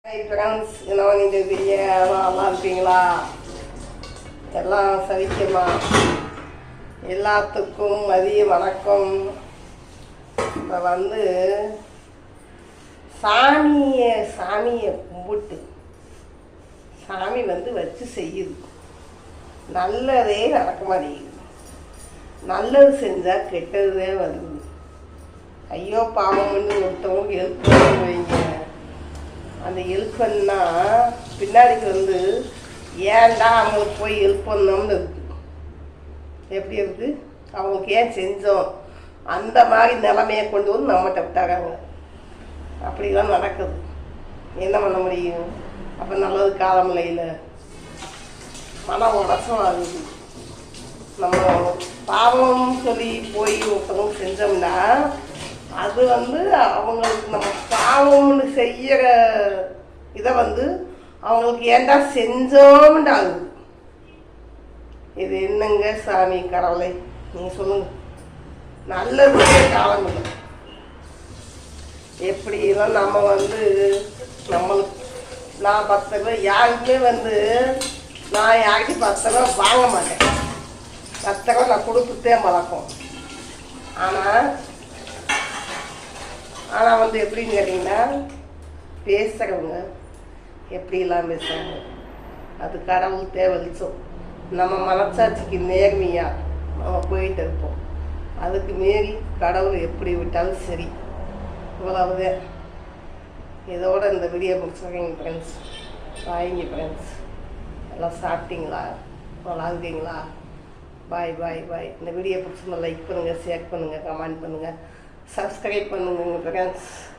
Hi friends, என்ன பண்ணிட்டு இருக்கீங்க? நல்லா இருக்கீங்களா? எல்லாம் சவிக்குமா? எல்லாத்துக்கும் மதிய வணக்கம். இப்போ சாமியை கும்பிட்டு சாமி வச்சு செய்யுது. நல்லதே நடக்க மாட்டேங்குது. நல்லது செஞ்சால் கெட்டதே வருது. ஐயோ பாவம்னு ஒருத்தவங்க ஹெல்ப் வைங்க. அந்த ஹெல்ப் பண்ணால் பின்னாடிக்கு ஏன்டா அவங்களுக்கு போய் ஹெல்ப் பண்ணோம்னு இருக்குது. எப்படி இருக்குது? அவங்களுக்கு ஏன் செஞ்சோம் அந்த மாதிரி நிலைமையை கொண்டு நம்மகிட்ட விட்டாங்க. அப்படிலாம் நடக்குது. என்ன பண்ண முடியும்? அப்போ நல்லது காலமில்லையில் மன உடசம் ஆகுது. நம்ம பாவம் சொல்லி போய் ஒருத்தவங்க செஞ்சோம்னா அது அவங்களுக்கு நம்ம பாவம்னு செய்கிற இதை அவங்களுக்கு ஏண்டா செஞ்சோம்னு ஆகுது. இது என்னங்க சாமி கடவுளை நீங்கள் சொல்லுங்க. நல்லது காலம் இல்லை. எப்படிலாம் நம்ம நம்மளுக்கு நான் 10 ரூபா யாருக்குமே நான் யாருக்கும் 10 ரூபா வாங்க மாட்டேன். 10 ரூபா நான் கொடுத்துட்டே பழக்கம். ஆனால் எப்படின்னு கேட்டிங்கன்னா பேசுகிறவங்க எப்படிலாம் பேசுகிறாங்க அது கடவுள் தேவலிச்சோம். நம்ம மனசாட்சிக்கு நேர்மையாக நம்ம போயிட்டு இருப்போம். அதுக்கு மீறி கடவுள் எப்படி விட்டாலும் சரி. இவ்வளவுதான். இதோட இந்த வீடியோ முடிச்சுருக்கீங்க ஃப்ரெண்ட்ஸ். வாங்க ஃப்ரெண்ட்ஸ். எல்லாம் சாப்பிட்டீங்களா? நல்லா இருக்கீங்களா? பாய் பாய் பாய். இந்த வீடியோ பிடிச்சிருந்தா லைக் பண்ணுங்கள், ஷேர் பண்ணுங்கள், கமெண்ட் பண்ணுங்கள், சப்ஸ்கிரைப் பண்ணுங்க ஃப்ரெண்ட்ஸ்.